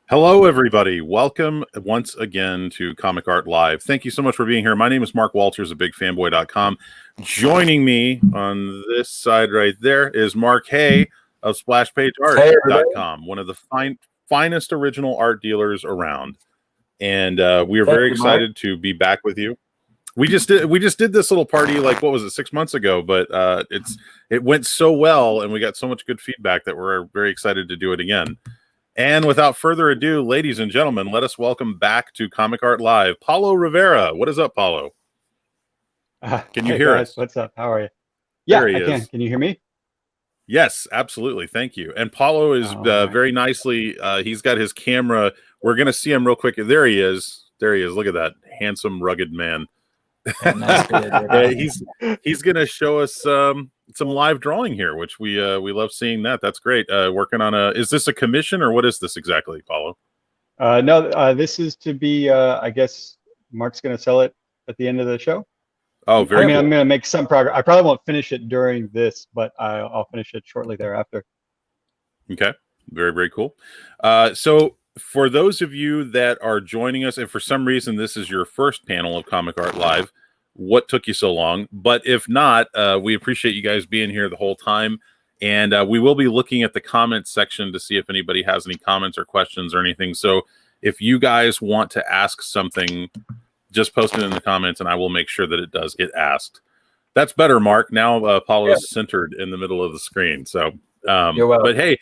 Hello, everybody. Welcome once again to Comic Art Live. Thank you so much for being here. My name is Mark Walters of BigFanboy.com. Joining me on this side right there is Mark Hay of SplashPageArt.com, one of the finest original art dealers around. And we are very excited to be back with you. We just did this little party, like, what was it, 6 months ago, but it went so well and we got so much good feedback that we're very excited to do it again. And without further ado, ladies and gentlemen, let us welcome back to Comic Art Live, Paolo Rivera. What is up, Paolo? Can you hear us? What's up? How are you? Yeah, I can. Can you hear me? Yes, absolutely. Thank you. And Paolo is very nicely, he's got his camera. We're going to see him real quick. There he is. There he is. Look at that handsome, rugged man. He's going to show us some live drawing here, which we love seeing that. That's great. Working on is this a commission or what is this exactly, Paolo? No, this is to be, I guess Mark's going to sell it at the end of the show. Oh, very cool. I'm going to make some progress. I probably won't finish it during this, but I'll finish it shortly thereafter. Okay. Very, very cool. So for those of you that are joining us, and for some reason this is your first panel of Comic Art Live, what took you so long? But if not, we appreciate you guys being here the whole time. And we will be looking at the comments section to see if anybody has any comments or questions or anything. So if you guys want to ask something, just post it in the comments and I will make sure that it does get asked. That's better, Mark. Now Paolo's centered in the middle of the screen. So, but hey,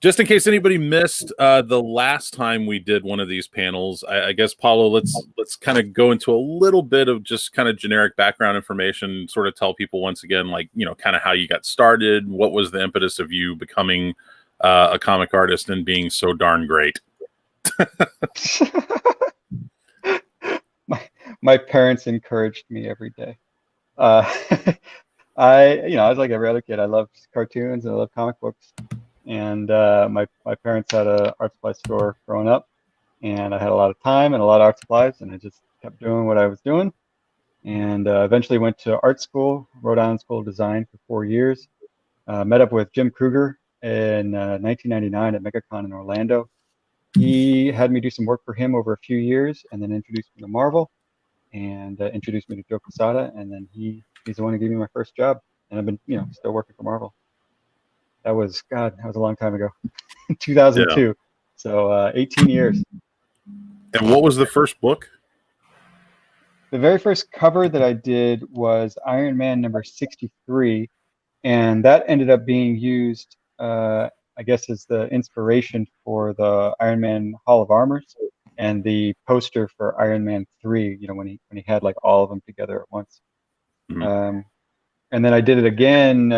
just in case anybody missed the last time we did one of these panels, I guess, Paolo, let's kind of go into a little bit of just kind of generic background information, sort of tell people once again, like, kind of how you got started, what was the impetus of you becoming a comic artist and being so darn great. My parents encouraged me every day. I was like every other kid. I loved cartoons and I loved comic books. And my parents had an art supply store growing up, and I had a lot of time and a lot of art supplies, and I just kept doing what I was doing. And eventually went to art school, Rhode Island School of Design for 4 years. Met up with Jim Kruger in 1999 at MegaCon in Orlando. He had me do some work for him over a few years, and then introduced me to Marvel, and introduced me to Joe Quesada, and then he's the one who gave me my first job, and I've been still working for Marvel. That was a long time ago, 2002. Yeah. So 18 years. And what was the first book? The very first cover that I did was Iron Man number 63, and that ended up being used, I guess, as the inspiration for the Iron Man Hall of Armors and the poster for Iron Man 3. When he had like all of them together at once. Mm-hmm. And then I did it again.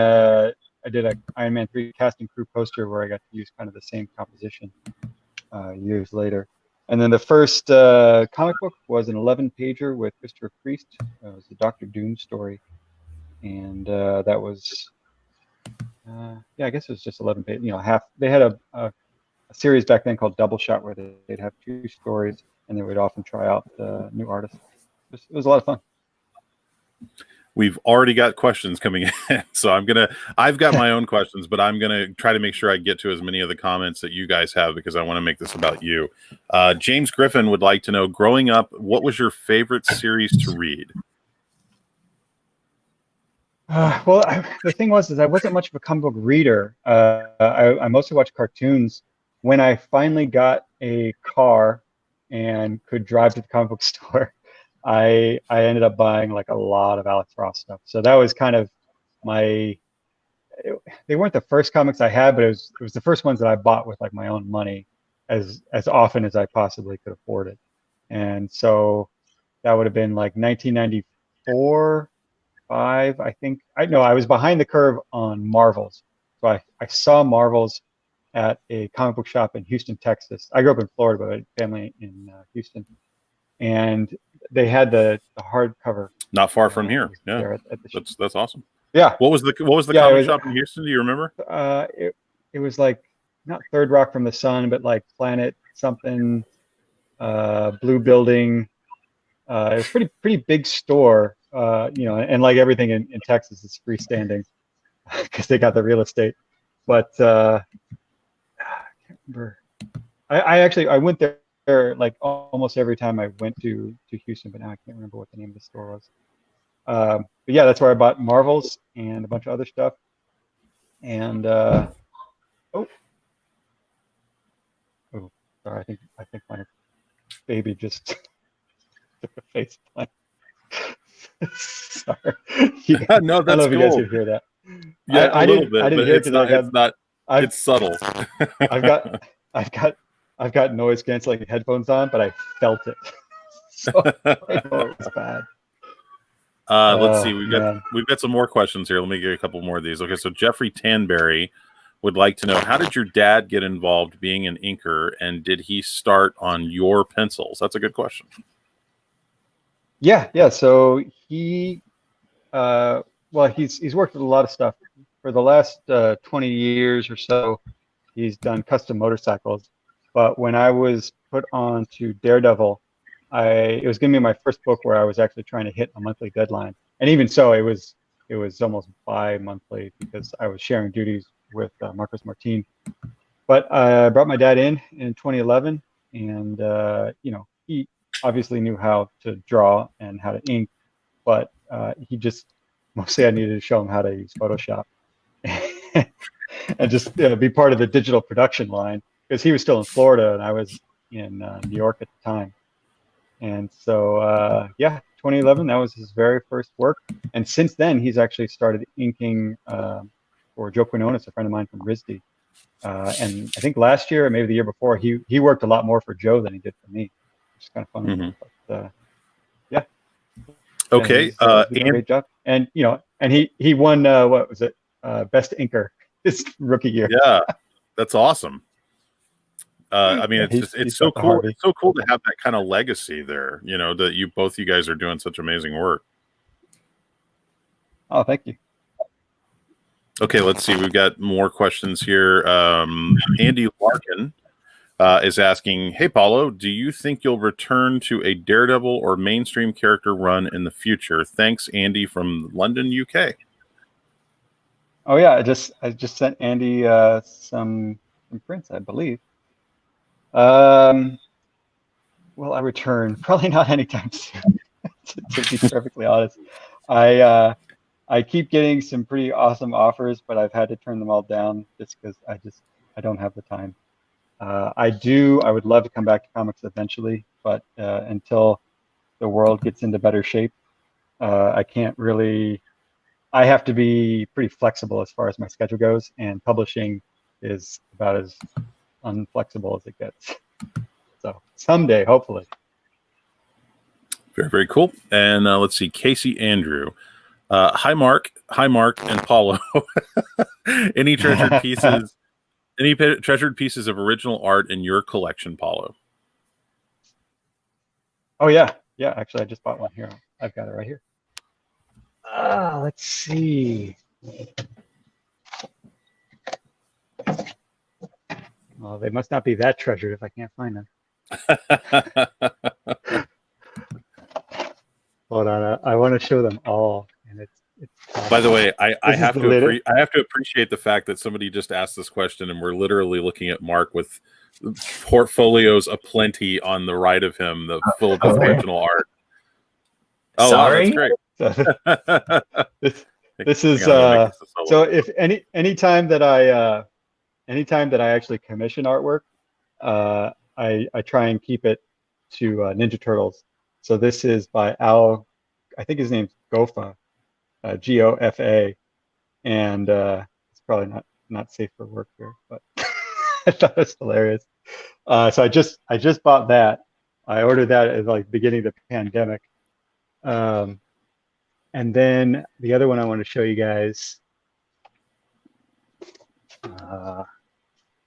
I did an Iron Man 3 cast and crew poster where I got to use kind of the same composition years later. And then the first comic book was an 11-pager with Christopher Priest. It was a Doctor Doom story. And that was, I guess it was just 11 pages, half. They had a series back then called Double Shot where they'd have 2 stories and they would often try out new artists. It was a lot of fun. We've already got questions coming in, so I've got my own questions, but I'm gonna try to make sure I get to as many of the comments that you guys have because I want to make this about you. James Griffin would like to know, growing up, what was your favorite series to read? Well, the thing was I wasn't much of a comic book reader. I mostly watched cartoons. When I finally got a car and could drive to the comic book store, I ended up buying like a lot of Alex Ross stuff. So that was kind of they weren't the first comics I had, but it was the first ones that I bought with like my own money as often as I possibly could afford it. And so that would have been like 1994, 5, I think. I was behind the curve on Marvels. So I saw Marvels at a comic book shop in Houston, Texas. I grew up in Florida, but I had family in Houston. And they had the hardcover. Not far from here. Yeah, that's awesome. Yeah. What was the comic shop in Houston? Do you remember? It was like not Third Rock from the Sun, but like Planet something, Blue Building. It was pretty big store. And like everything in Texas is freestanding because they got the real estate. But I can't remember. I went there like almost every time I went to Houston, but now I can't remember what the name of the store was. But yeah, that's where I bought Marvels and a bunch of other stuff. And oh, oh, sorry, I think my baby just took a face plant. Sorry, No, I don't know that's if you guys cool. could hear that. Yeah, a I little didn't bit, but hear it it's because not. It's not. I've It's subtle. I've got I've got I've got noise canceling headphones on, but I felt it, so I know it was bad. Let's see. Oh man. We've got some more questions here. Let me get a couple more of these. Okay, so Jeffrey Tanberry would like to know, how did your dad get involved being an inker, and did he start on your pencils? That's a good question. Yeah. So well, he's worked with a lot of stuff for the last 20 years or so. He's done custom motorcycles, but when I was put on to Daredevil, it was going to be my first book where I was actually trying to hit a monthly deadline, and even so, it was almost bi-monthly because I was sharing duties with Marcos Martin. But I brought my dad in 2011, and he obviously knew how to draw and how to ink, but he just mostly I needed to show him how to use Photoshop and just be part of the digital production line because he was still in Florida and I was in New York at the time. And so, yeah, 2011, that was his very first work. And since then, he's actually started inking for Joe Quinones, a friend of mine from RISD. And I think last year, or maybe the year before, he worked a lot more for Joe than he did for me, which is kind of funny. Mm-hmm. But yeah. Okay. He's doing a great job. And, and he won, what was it? Best Inker his rookie year. Yeah, that's awesome. I mean, Yeah, it's so cool. It's so cool to have that kind of legacy there. That you guys are doing such amazing work. Oh, thank you. Okay, let's see. We've got more questions here. Andy Larkin is asking, "Hey, Paulo, do you think you'll return to a Daredevil or mainstream character run in the future? Thanks, Andy from London, UK." Oh yeah, I just sent Andy some prints, I believe. Will I return? Probably not anytime soon, to be perfectly honest. I keep getting some pretty awesome offers, but I've had to turn them all down just because I don't have the time. I would love to come back to comics eventually, but until the world gets into better shape, I can't really. I have to be pretty flexible as far as my schedule goes, and publishing is about as unflexible as it gets. So someday, hopefully. Very, very cool. And let's see, Casey Andrew. Hi, Mark, and Paulo. Any treasured pieces? Any treasured pieces of original art in your collection, Paulo? Oh yeah. Actually, I just bought one here. I've got it right here. Let's see. Well, they must not be that treasured if I can't find them. Hold on, I want to show them all, and it's. By the way, I have to appreciate the fact that somebody just asked this question, and we're literally looking at Mark with portfolios aplenty on the right of him, full of original art. Oh, sorry, wow, that's great. This is so if anytime that I actually commission artwork, I try and keep it to Ninja Turtles. So this is by Al, I think his name's Gofa, Gofa, and it's probably not safe for work here, but I thought it was hilarious. So I just bought that. I ordered that at like the beginning of the pandemic. And then the other one I want to show you guys. The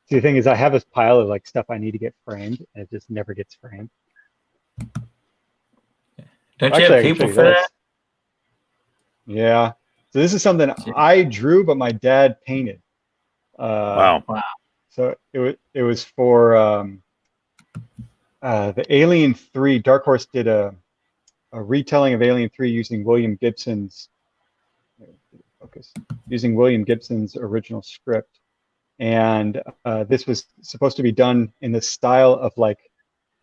thing is, I have this pile of like stuff I need to get framed, and it just never gets framed. Don't you have people for that? Yeah. So this is something I drew, but my dad painted. Wow. So it was for the Alien 3. Dark Horse did a retelling of Alien 3 using William Gibson's original script. and this was supposed to be done in the style of like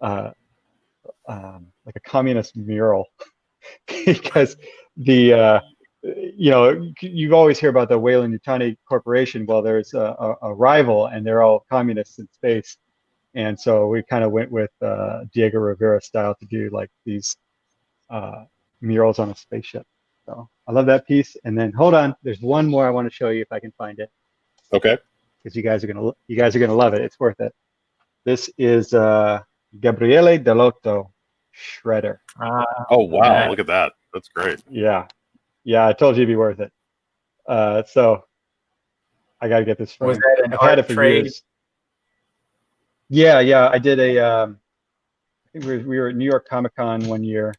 a communist mural, because the you always hear about the Weyland-Yutani Corporation. Well, there's a rival, and they're all communists in space, and so we kind of went with Diego Rivera style to do like these murals on a spaceship. So I love that piece. And then hold on, there's one more I want to show you if I can find it. Okay. Because you guys are gonna love it. It's worth it. This is Gabriele Dell'Otto Shredder. Oh wow, look at that. That's great. Yeah, I told you it'd be worth it. So I gotta get this frame. Was that an I've had it for trade? years. Yeah. I did I think we were at New York Comic Con one year,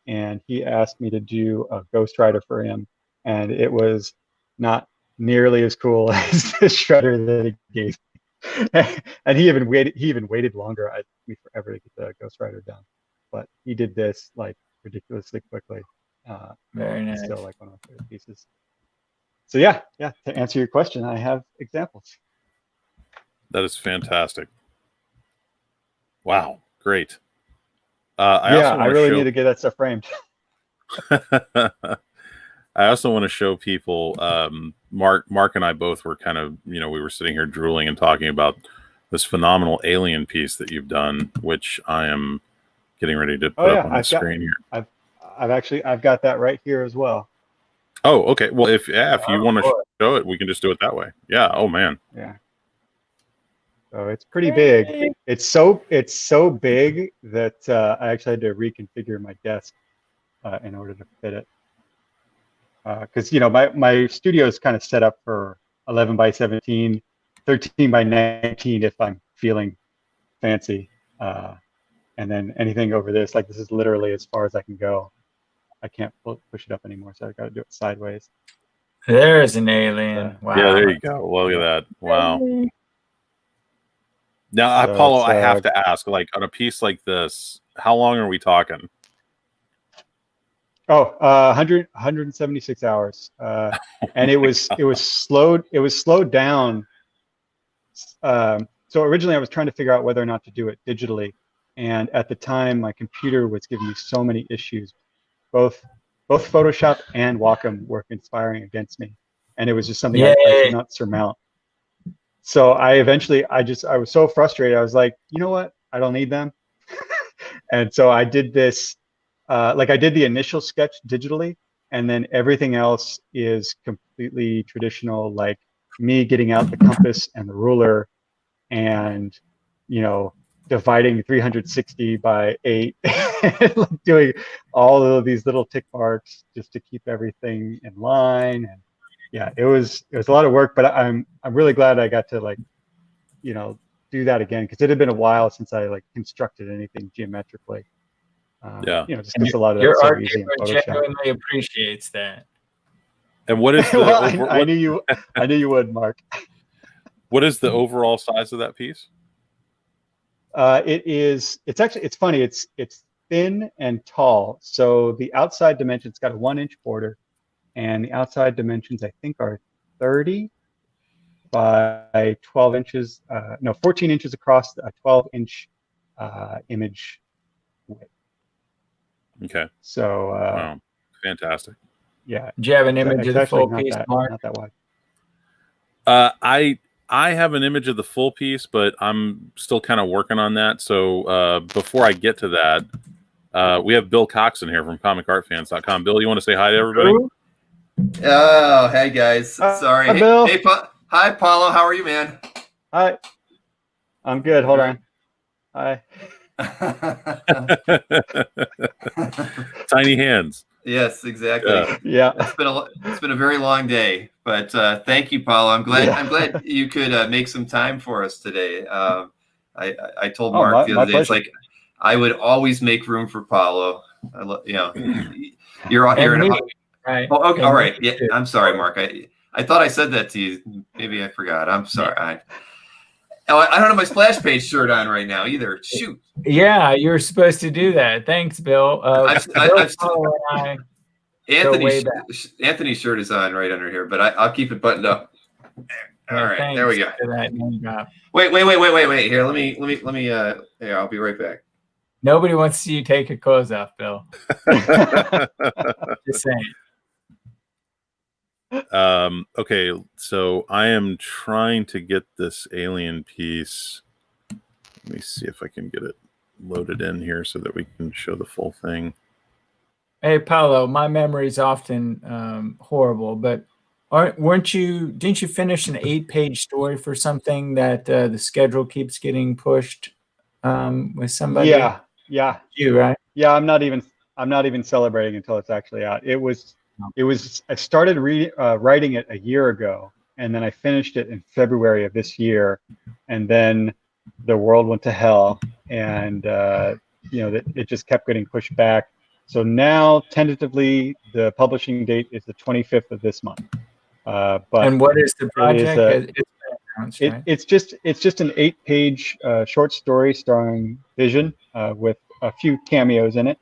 and he asked me to do a Ghost Rider for him, and it was not nearly as cool as the shredder that he gave me. And he even waited longer. It took me forever to get the Ghost Rider done, but he did this like ridiculously quickly. Very nice. Still like one of my favorite pieces. So yeah. To answer your question, I have examples. That is fantastic. Wow, great. I really need to get that stuff framed. I also want to show people. Mark and I both were kind of, we were sitting here drooling and talking about this phenomenal alien piece that you've done, which I am getting ready to put up on the screen here. I've got that right here as well. Oh, okay. Well, if you want to show it, we can just do it that way. Yeah. Oh man. Yeah. So it's pretty big. It's so big that I actually had to reconfigure my desk in order to fit it. Because my studio is kind of set up for 11 by 17, 13 by 19 if I'm feeling fancy, and then anything over this, like this is literally as far as I can go. I can't push it up anymore, so I got to do it sideways. There's an alien. Wow. Yeah, there you go. Look at that. Wow. Now, Paolo, I have to ask, like on a piece like this, how long are we talking? 176 hours, and it was slowed down. So originally I was trying to figure out whether or not to do it digitally, and at the time my computer was giving me so many issues. Both Photoshop and Wacom were conspiring against me, and it was just something I could not surmount. So I was so frustrated. I was like, you know what? I don't need them. And so I did this. I did the initial sketch digitally, and then everything else is completely traditional, like me getting out the compass and the ruler and, dividing 360 by 8, like doing all of these little tick marks just to keep everything in line. And yeah, it was a lot of work, but I'm really glad I got to do that again, because it had been a while since I constructed anything geometrically. Just because a lot of your that's so art easy in keeper Photoshop. genuinely appreciates that. And what is the well, I knew you would, Mark. What is the overall size of that piece? It's funny. It's thin and tall. So the outside dimension's got a 1-inch border, and the outside dimensions I think are 30 by 12 inches. 14 inches across, a 12-inch image width. Okay. So wow. Fantastic. Yeah. Do you have an image of the full piece, Mark? Not that wide. I have an image of the full piece, but I'm still kind of working on that. So before I get to that, we have Bill Coxon here from comicartfans.com. Bill, you want to say hi to everybody? Oh, hey guys. Sorry. Hi, Bill. Hi, Paolo. How are you, man? Hi. I'm good. Hold on. Hi. Tiny hands. Yes, exactly. Yeah. It's been a very long day, but thank you, Paolo. I'm glad you could make some time for us today. I told Mark the other day, it's like I would always make room for Paolo. You're out here. Right. Oh, okay. All right. Yeah, I'm sorry, Mark. I thought I said that to you. Maybe I forgot. I'm sorry. I don't have my splash page shirt on right now either. Shoot. Yeah, you're supposed to do that. Thanks, Bill. Anthony's shirt is on right under here, but I'll keep it buttoned up. All right, there we go. For that name drop. Wait. Here, let me. Here, I'll be right back. Nobody wants to see you take your clothes off, Bill. Just saying. Okay, so I am trying to get this alien piece. Let me see if I can get it loaded in here so that we can show the full thing. Hey, Paolo, my memory is often horrible, but didn't you finish an 8-page story for something that the schedule keeps getting pushed with somebody? Yeah. You, right? Yeah, I'm not even celebrating until it's actually out. I started writing it a year ago, and then I finished it in February of this year, and then the world went to hell, and it just kept getting pushed back. So now, tentatively, the publishing date is the 25th of this month. But and what is the project? It's just an 8-page short story starring Vision with a few cameos in it,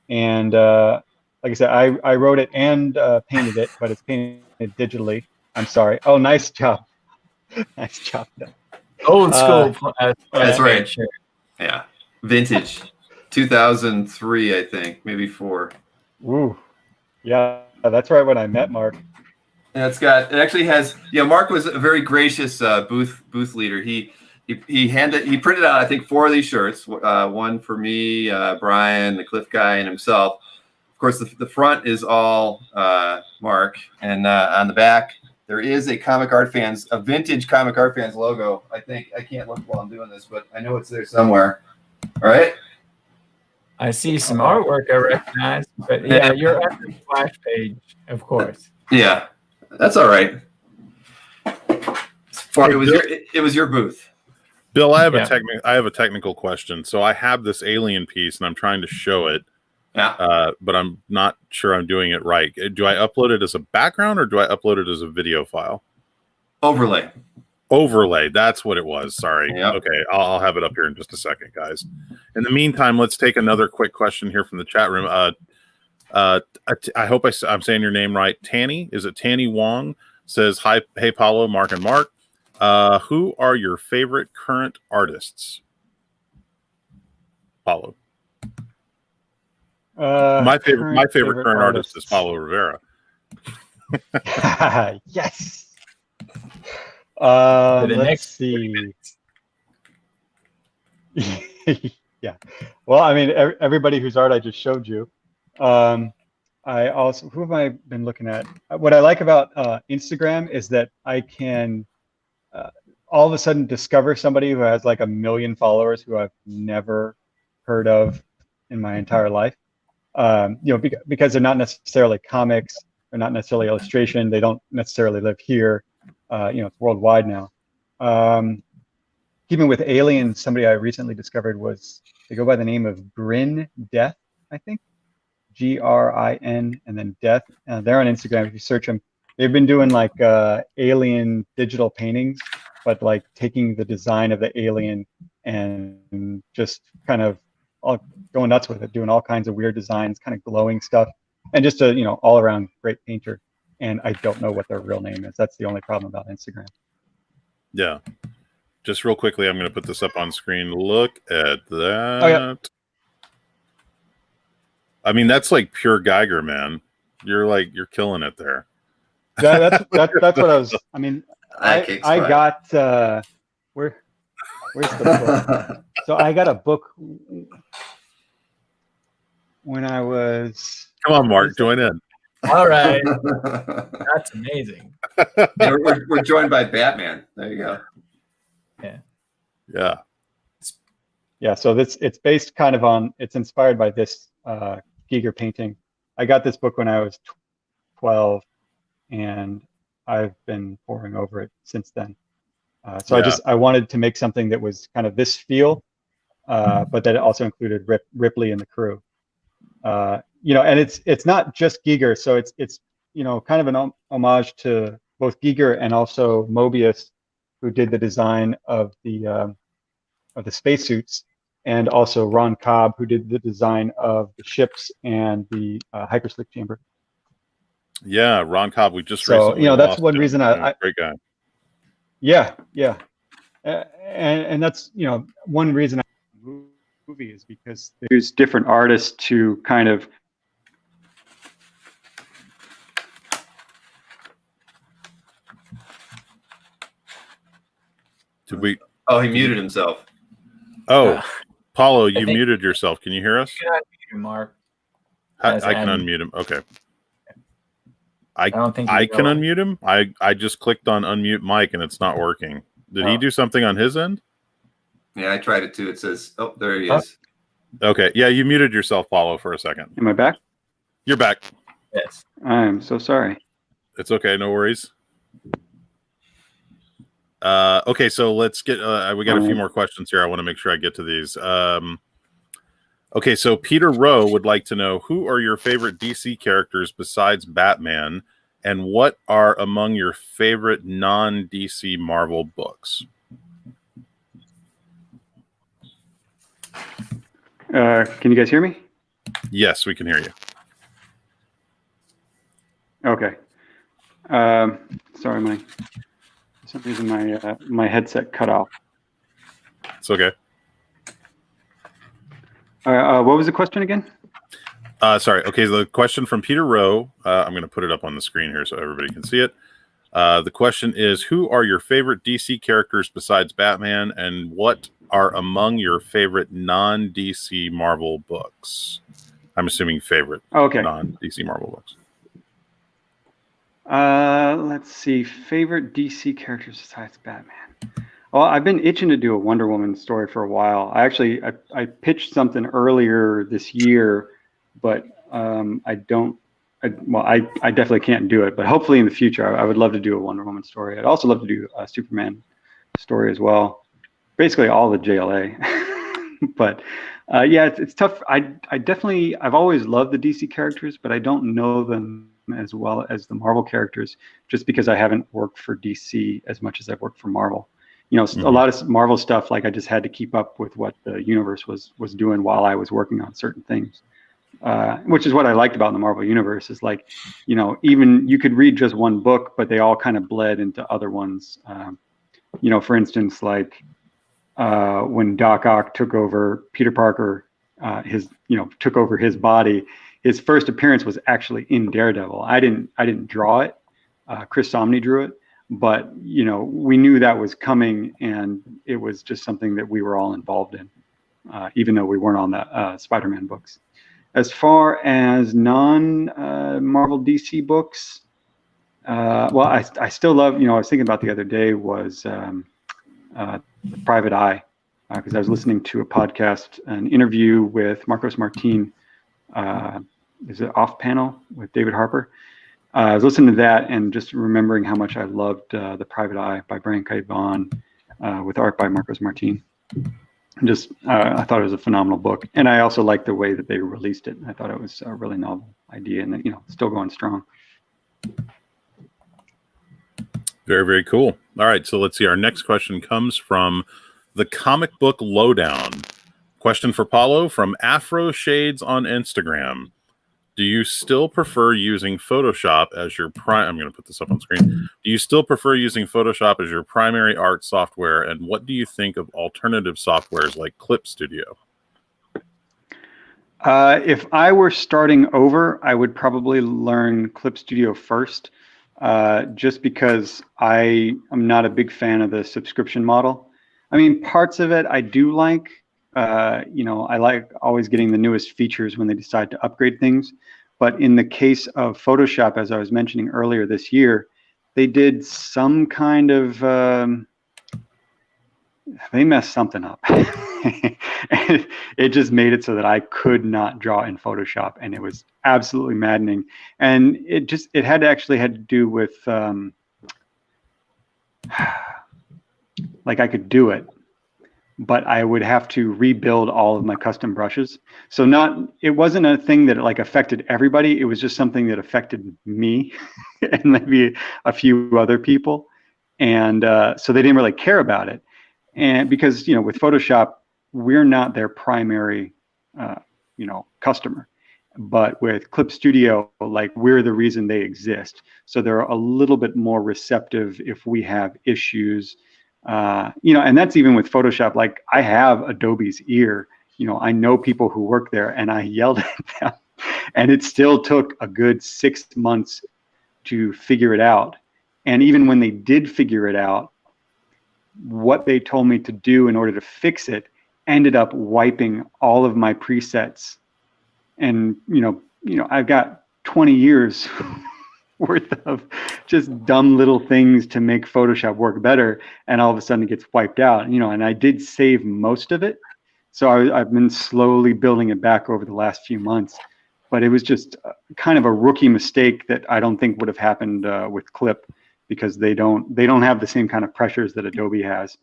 and like I said, I wrote it and painted it, but it's painted digitally. I'm sorry. Oh, nice job. Nice job. Old school. That's right. Sure. Yeah. Vintage. 2003, I think. Maybe 4. Ooh. Yeah, that's right when I met Mark. And it actually has, Mark was a very gracious booth leader. He printed out, I think, 4 of these shirts. One for me, Brian, the Cliff guy, and himself. Of course, the front is all Mark, and on the back there is a vintage Comic Art Fans logo. I think I can't look while I'm doing this, but I know it's there somewhere. All right. I see some artwork I recognize, but yeah, you're at the splash page, of course. Yeah, that's all right. It was your booth. Bill, I have a technical question. So I have this alien piece, and I'm trying to show it. Yeah. But I'm not sure I'm doing it right. Do I upload it as a background or do I upload it as a video file? Overlay. That's what it was. Sorry. Yep. Okay. I'll have it up here in just a second, guys. In the meantime, let's take another quick question here from the chat room. I hope I'm saying your name right. Tanny, is it Tanny Wong? Says, hi, hey, Paolo, Mark, and Mark. Who are your favorite current artists? Paolo. My favorite current artist is Paolo Rivera. Yes. Let's see. Yeah. Well, I mean, everybody whose art I just showed you. Who have I been looking at? What I like about Instagram is that I can all of a sudden discover somebody who has like 1 million followers who I've never heard of in my entire life. Because they're not necessarily comics, they're not necessarily illustration, they don't necessarily live here. It's worldwide now. Keeping with aliens, somebody I recently discovered they go by the name of Grin Death, I think. GRIN and then Death. They're on Instagram. If you search them, they've been doing like alien digital paintings, but like taking the design of the alien and just kind of going nuts with it, doing all kinds of weird designs, kind of glowing stuff, and just a all around great painter. And I don't know what their real name is. That's the only problem about Instagram. Yeah. Just real quickly, I'm going to put this up on screen. Look at that. Oh, yeah. I mean, that's like pure Geiger, man. You're killing it there. That's what I was. I mean, I got where's the book? So I got a book when I was. Come on, Mark, join in. All right, that's amazing. Yeah, we're joined by Batman. There you go. Yeah. So it's based kind of on. It's inspired by this Giger painting. I got this book when I was 12, and I've been poring over it since then. I wanted to make something that was kind of this feel, but that it also included Ripley and the crew. And it's not just Giger, so it's kind of an homage to both Giger and also Mobius, who did the design of the spacesuits, and also Ron Cobb, who did the design of the ships and the hypersleep chamber. Yeah, Ron Cobb. We just recently that's lost one him. reason great guy. Yeah. And that's, one reason I movie is because there's different artists to kind of Oh, he muted himself. Oh, Paulo, you muted yourself. Can you hear us? You can unmute him, Mark. I can unmute him. Okay. I don't think I can unmute him. I just clicked on unmute mic and it's not working. Did he do something on his end? Yeah, I tried it too. It says, oh, there he is. Okay. Yeah, you muted yourself, Paulo, for a second. Am I back? You're back. Yes. I'm so sorry. It's okay. No worries. Okay, so let's get. We got a few more questions here. I want to make sure I get to these. Okay, so Peter Rowe would like to know, who are your favorite DC characters besides Batman, and what are among your favorite non-DC Marvel books? Can you guys hear me? Yes, we can hear you. Okay. Sorry, for some reason my headset cut off. It's okay. What was the question again? Sorry. Okay, the question from Peter Rowe. I'm going to put it up on the screen here so everybody can see it. The question is, who are your favorite DC characters besides Batman, and what are among your favorite non-DC Marvel books? I'm assuming favorite non-DC Marvel books. Let's see. Favorite DC characters besides Batman. Well, I've been itching to do a Wonder Woman story for a while. I pitched something earlier this year, but I definitely can't do it. But hopefully in the future, I would love to do a Wonder Woman story. I'd also love to do a Superman story as well. Basically all the JLA. But yeah, it's tough. I've always loved the DC characters, but I don't know them as well as the Marvel characters, just because I haven't worked for DC as much as I've worked for Marvel. A lot of Marvel stuff, like I just had to keep up with what the universe was doing while I was working on certain things, which is what I liked about the Marvel universe. Is like, even you could read just one book, but they all kind of bled into other ones. For instance, like when Doc Ock took over Peter Parker, took over his body. His first appearance was actually in Daredevil. I didn't draw it. Chris Somney drew it, but we knew that was coming, and it was just something that we were all involved in, even though we weren't on the Spider-Man books. As far as non-Marvel DC books, well, I still love. I was thinking about the other day was Private Eye, because I was listening to a podcast, an interview with Marcos Martin. Is it Off Panel with David Harper? I was listening to that and just remembering how much I loved The Private Eye by Brian K. Vaughan, with art by Marcos Martin. I thought it was a phenomenal book, and I also liked the way that they released it. I thought it was a really novel idea, and still going strong. Very, very cool. All right, so let's see. Our next question comes from the Comic Book Lowdown. Question for Paulo from Afro Shades on Instagram. Do you still prefer using Photoshop as your I'm going to put this up on screen. Do you still prefer using Photoshop as your primary art software? And what do you think of alternative softwares like Clip Studio? If I were starting over, I would probably learn Clip Studio first, just because I am not a big fan of the subscription model. I mean, parts of it I do like. I like always getting the newest features when they decide to upgrade things. But in the case of Photoshop, as I was mentioning earlier this year, they did some kind of, they messed something up. It just made it so that I could not draw in Photoshop, and it was absolutely maddening. And it had to do with, like I could do it, but I would have to rebuild all of my custom brushes. So it wasn't a thing that like affected everybody. It was just something that affected me and maybe a few other people. And so they didn't really care about it. And because, with Photoshop, we're not their primary, customer. But with Clip Studio, like, we're the reason they exist. So they're a little bit more receptive if we have issues. And that's even with Photoshop. Like, I have Adobe's ear. I know people who work there, and I yelled at them, and it still took a good 6 months to figure it out. And even when they did figure it out, what they told me to do in order to fix it ended up wiping all of my presets. And, I've got 20 years worth of just dumb little things to make Photoshop work better. And all of a sudden it gets wiped out, and I did save most of it. So I've been slowly building it back over the last few months. But it was just kind of a rookie mistake that I don't think would have happened with Clip, because they don't have the same kind of pressures that Adobe has,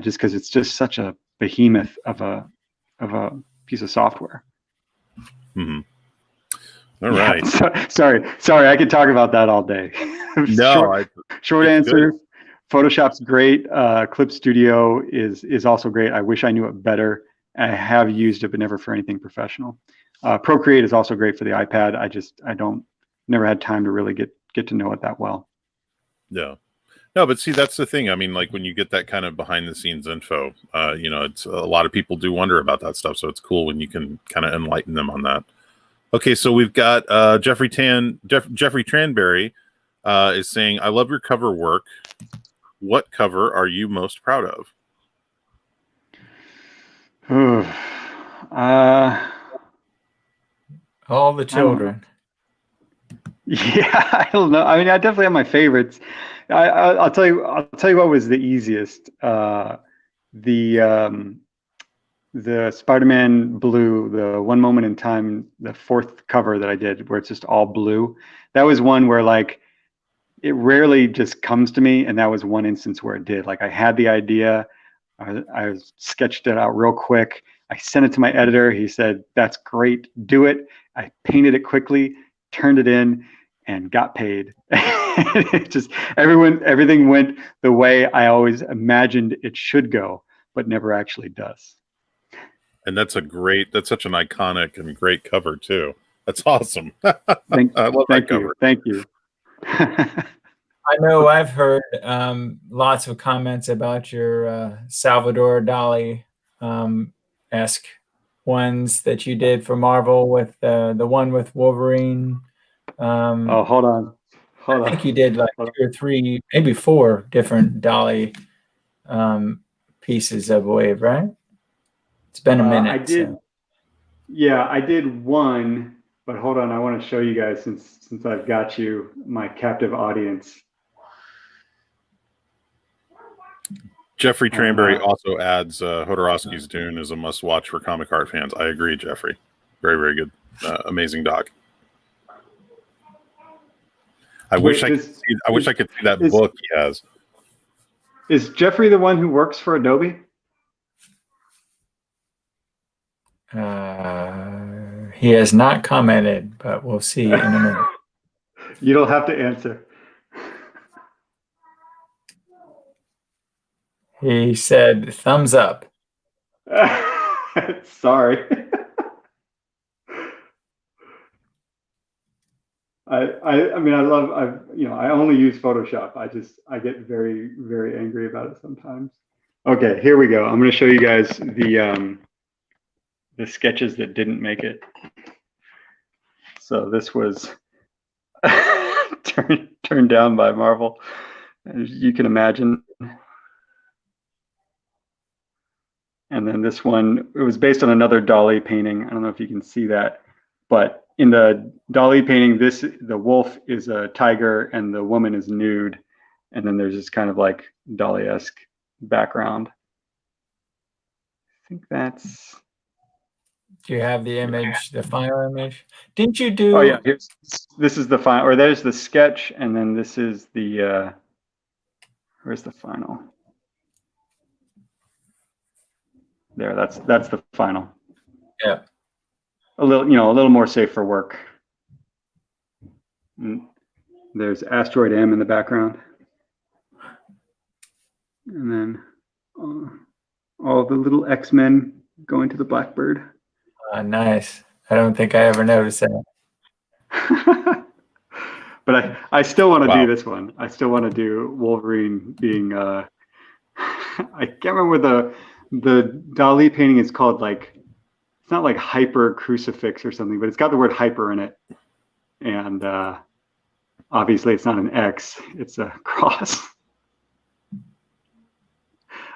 just because it's just such a behemoth of a piece of software. Mm-hmm. All right. Sorry, I could talk about that all day. No, short answer. Good. Photoshop's great. Clip Studio is also great. I wish I knew it better. I have used it, but never for anything professional. Procreate is also great for the iPad. I never had time to really get to know it that well. Yeah. No, but see, that's the thing. I mean, like, when you get that kind of behind the scenes info, it's a lot of people do wonder about that stuff. So it's cool when you can kind of enlighten them on that. Okay, so we've got Jeffrey Tranberry is saying, "I love your cover work. What cover are you most proud of?" All the children. Yeah, I don't know. I mean, I definitely have my favorites. I'll tell you what was the easiest. The Spider-Man Blue, the One Moment in Time, the fourth cover that I did, where it's just all blue. That was one where, like, it rarely just comes to me, and that was one instance where it did. Like, I had the idea, I sketched it out real quick. I sent it to my editor. He said, "That's great, do it." I painted it quickly, turned it in, and got paid. It just, everything went the way I always imagined it should go, but never actually does. And that's such an iconic and great cover too. That's awesome. Thank I love that cover. Thank you. I know I've heard lots of comments about your Salvador Dali esque ones that you did for Marvel, with the one with Wolverine. Hold on. I think you did like 2 or 3, maybe 4 different Dali pieces of Wave, right? It's been a minute. I did. So. Yeah, I did one, but hold on. I want to show you guys, since I've got you, my captive audience. Jeffrey Tranberry also adds Hodorowski's Dune is a must-watch for comic art fans. I agree, Jeffrey. Very, very good. Amazing doc. I wish I could see that book he has. Is Jeffrey the one who works for Adobe? He has not commented, but we'll see in a minute. You don't have to answer. He said, "Thumbs up." Sorry. I mean, I only use Photoshop. I get very, very angry about it sometimes. Okay, here we go. I'm going to show you guys the sketches that didn't make it. So this was turned down by Marvel, as you can imagine. And then this one, it was based on another Dali painting. I don't know if you can see that, but in the Dali painting, the wolf is a tiger and the woman is nude. And then there's this kind of like Dali-esque background. I think that's... Do you have the image, the final image? Didn't you do... Oh yeah, this is the final, or there's the sketch, and then this is the, where's the final? There, that's the final. Yeah. A little more safe for work. And there's Asteroid M in the background. And then all the little X-Men going to the Blackbird. Nice. I don't think I ever noticed that. But I still want to Wow. do this one. I still want to do Wolverine being I can't remember what the Dali painting is called. Like, it's not like hyper crucifix or something, but it's got the word hyper in it. And obviously it's not an X, it's a cross.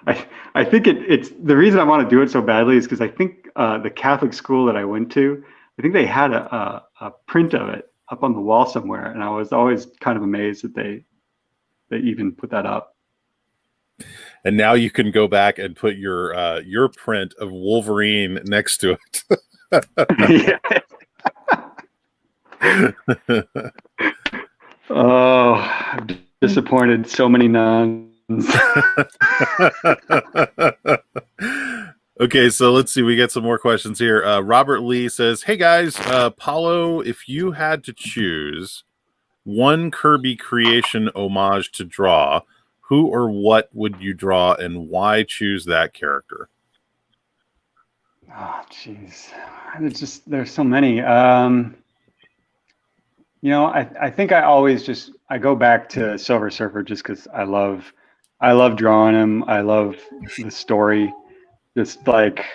I think it's the reason I want to do it so badly is because I think the Catholic school that I went to, I think they had a print of it up on the wall somewhere, and I was always kind of amazed that they even put that up. And now you can go back and put your print of Wolverine next to it. Oh, I'm disappointed so many nuns. Okay, so let's see. We get some more questions here. Robert Lee says, "Hey guys, Paolo, if you had to choose one Kirby creation homage to draw, who or what would you draw, and why choose that character?" Oh, jeez, there's so many. I think I go back to Silver Surfer just because I love drawing him. I love the story. Just like,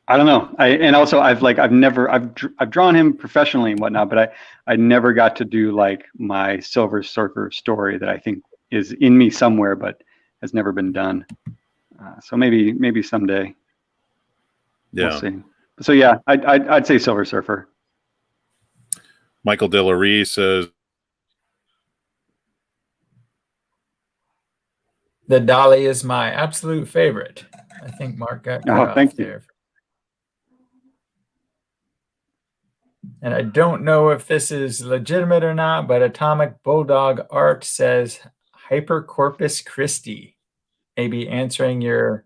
I don't know. I've drawn him professionally and whatnot, but I never got to do like my Silver Surfer story that I think is in me somewhere, but has never been done. So maybe someday. Yeah. We'll see. So yeah, I'd say Silver Surfer. Michael Delarie says, The Dali is my absolute favorite. I think Mark got cut off thank you. there. And I don't know if this is legitimate or not, but Atomic Bulldog Art says Hypercorpus Christi. Maybe answering the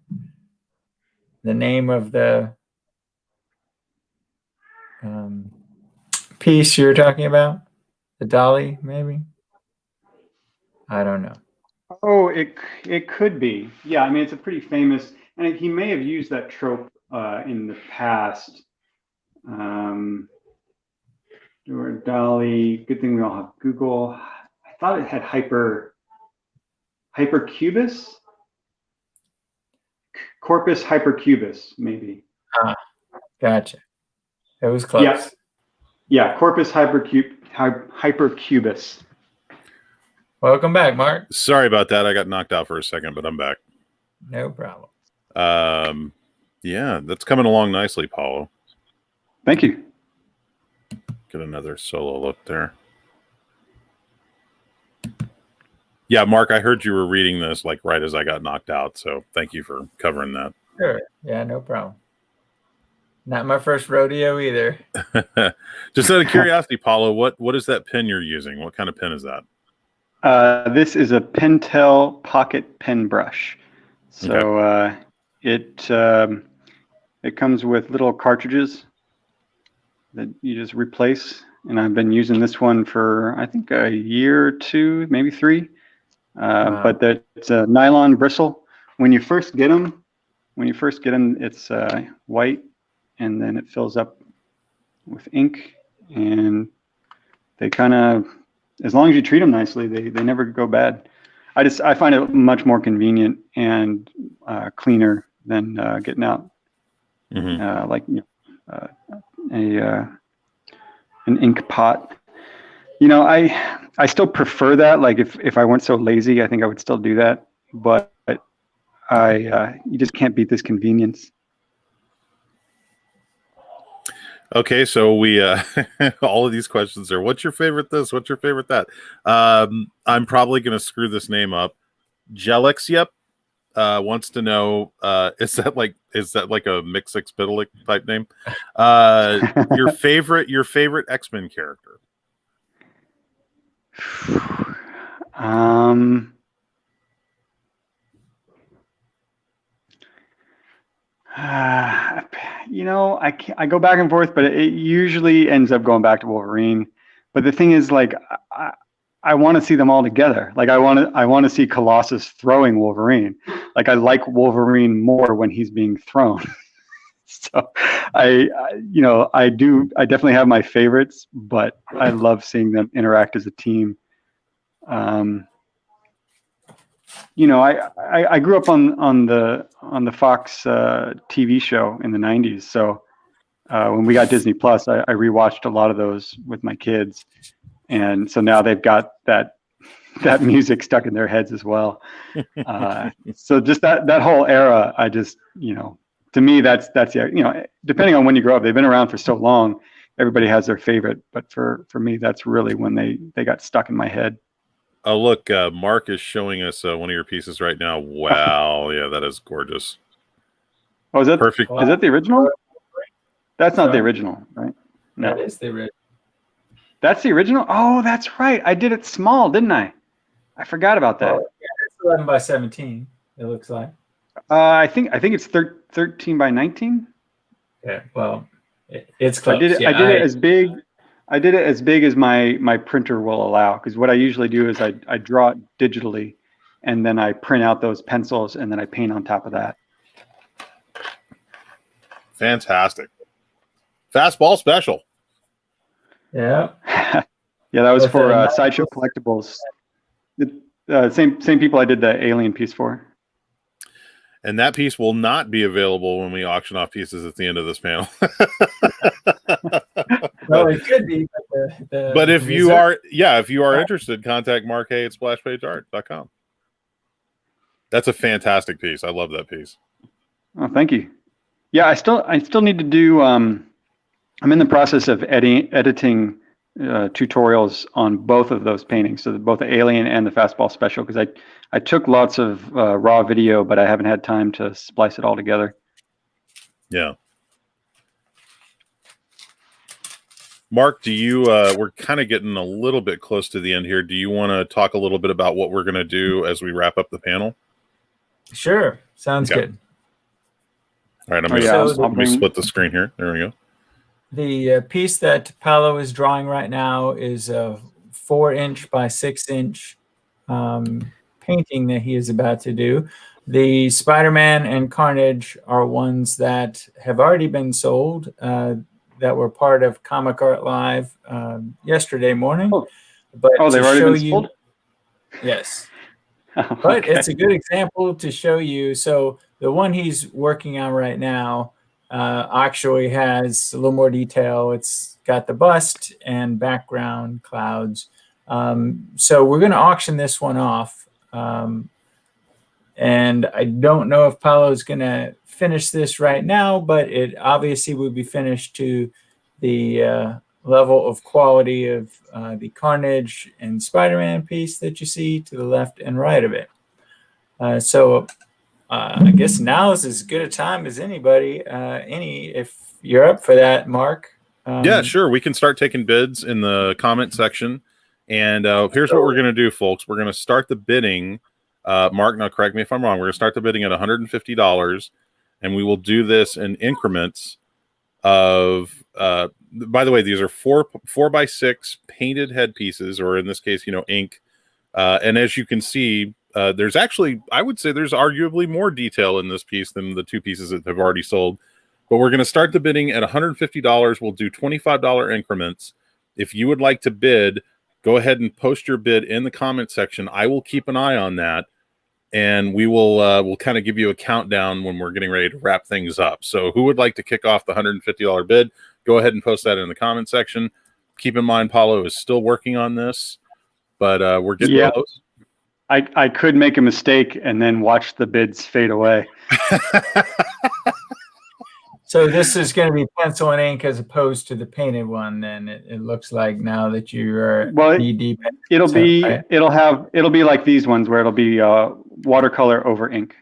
name of the piece you're talking about. The Dali, maybe? I don't know. Oh, it could be. Yeah, I mean, it's a pretty famous, and he may have used that trope in the past. Or Dali. Good thing we all have Google. I thought it had Hypercubus. Corpus Hypercubus, maybe. Gotcha. It was close. Yeah, Corpus Hypercubus. Welcome back, Mark. sorry about that. I got knocked out for a second, but I'm back. No problem. Yeah, that's coming along nicely, Paolo. Thank you. Get another solo look there. Yeah, Mark, I heard you were reading this like right as I got knocked out, so thank you for covering that. Sure. Yeah, no problem. Not my first rodeo either. Just out of curiosity, Paolo, what is that pen you're using? What kind of pen is that? This is a Pentel pocket pen brush. So okay. It comes with little cartridges that you just replace. And I've been using this one for, I think, a year or two, maybe 3. Wow. But it's a nylon bristle. When you first get them, it's white, and then it fills up with ink. And they kind of, as long as you treat them nicely, they never go bad. I find it much more convenient and cleaner than getting out an ink pot. You know, I still prefer that. Like if I weren't so lazy, I think I would still do that. But you just can't beat this convenience. Okay, so we all of these questions are, what's your favorite this? What's your favorite that? I'm probably going to screw this name up. Jelix wants to know, is that like a Mixix-Bidalic type name? Your favorite X-Men character? You know, I go back and forth, but it usually ends up going back to Wolverine. But the thing is, like, I want to see them all together. Like, I want to see Colossus throwing Wolverine. Like, I like Wolverine more when he's being thrown. So I definitely have my favorites, but I love seeing them interact as a team. I grew up on the Fox TV show in the 90s. So when we got Disney Plus, I rewatched a lot of those with my kids. And so now they've got that music stuck in their heads as well. So just that whole era, I just, to me, that's depending on when you grow up, they've been around for so long, everybody has their favorite. But for me, that's really when they got stuck in my head. Oh, look, Mark is showing us one of your pieces right now. Wow. Yeah, that is gorgeous. Oh, is that perfect? Is that the original? That's not the original, right? No. That is the original. That's the original? Oh, that's right. I did it small, didn't I? I forgot about that. Oh, yeah, it's 11 by 17, it looks like. I think it's 13 by 19. Yeah, well, it's close. I did it as big. I did it as big as my printer will allow, because what I usually do is I draw it digitally, and then I print out those pencils, and then I paint on top of that. Fantastic. Fastball special. Yeah. Yeah, that was for Sideshow Collectibles. Same people I did the Alien piece for. And that piece will not be available when we auction off pieces at the end of this panel. Well, it could be. But if you are interested, contact Mark Hay at splashpageart.com. That's a fantastic piece. I love that piece. Oh, thank you. Yeah, I still need to do. I'm in the process of editing tutorials on both of those paintings, so both the Alien and the Fastball Special, because I took lots of raw video, but I haven't had time to splice it all together. Yeah. Mark, do you? We're kind of getting a little bit close to the end here. Do you want to talk a little bit about what we're going to do as we wrap up the panel? Sure. Sounds good. All right, let me split the screen here. There we go. The piece that Paolo is drawing right now is a 4-inch by 6-inch painting that he is about to do. The Spider-Man and Carnage are ones that have already been sold, that were part of Comic Art Live yesterday morning. But they've already been sold? Yes. But it's a good example to show you. So the one he's working on right now actually has a little more detail. It's got the bust and background clouds. So we're going to auction this one off. And I don't know if Paolo's going to finish this right now, but it obviously would be finished to the level of quality of the Carnage and Spider-Man piece that you see to the left and right of it. So I guess now is as good a time as anybody. If you're up for that, Mark. Yeah, sure. We can start taking bids in the comment section. And here's what we're going to do, folks. We're going to start the bidding. Mark, now correct me if I'm wrong. We're going to start the bidding at $150, and we will do this in increments of. By the way, these are 4x6 painted head pieces, or in this case, ink. And as you can see, there's actually, I would say, there's arguably more detail in this piece than the two pieces that have already sold. But we're going to start the bidding at $150. We'll do $25 increments. If you would like to bid, go ahead and post your bid in the comment section. I will keep an eye on that, and we will we'll kind of give you a countdown when we're getting ready to wrap things up. So who would like to kick off the $150 bid? Go ahead and post that in the comment section. Keep in mind, Paolo is still working on this, but we're getting close. I could make a mistake and then watch the bids fade away. So this is going to be pencil and ink as opposed to the painted one. Then it looks like now that you are knee-deep. It'll be like these ones where it'll be watercolor over ink.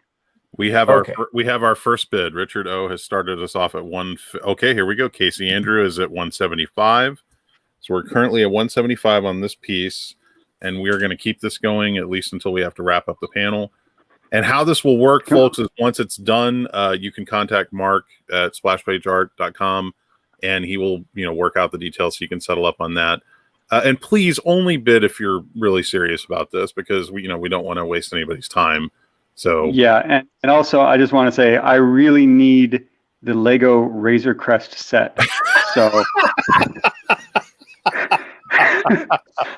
We have our first bid. Richard O has started us off at one. Okay, here we go. Casey Andrew is at 175. So we're currently at 175 on this piece, and we are going to keep this going at least until we have to wrap up the panel. And how this will work, folks, is once it's done, you can contact Mark at splashpageart.com, and he will, work out the details so you can settle up on that. And please only bid if you're really serious about this, because we don't want to waste anybody's time. So yeah, and also I just want to say I really need the Lego Razor Crest set. So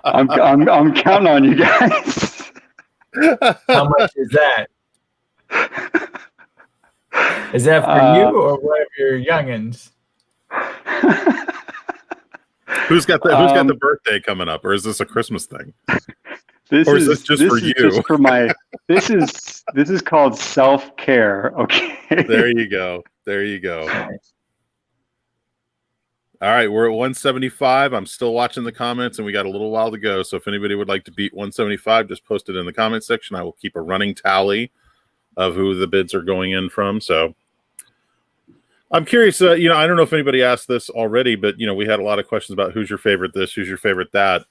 I'm counting on you guys. How much is that? Is that for you or one of your youngins? Who's got the birthday coming up, or is this a Christmas thing? This or is this just for you? Just for my. This is called self-care. Okay. There you go. There you go. All right, we're at 175. I'm still watching the comments, and we got a little while to go. So if anybody would like to beat 175, just post it in the comment section. I will keep a running tally of who the bids are going in from. So I'm curious. I don't know if anybody asked this already, but we had a lot of questions about who's your favorite this, who's your favorite that.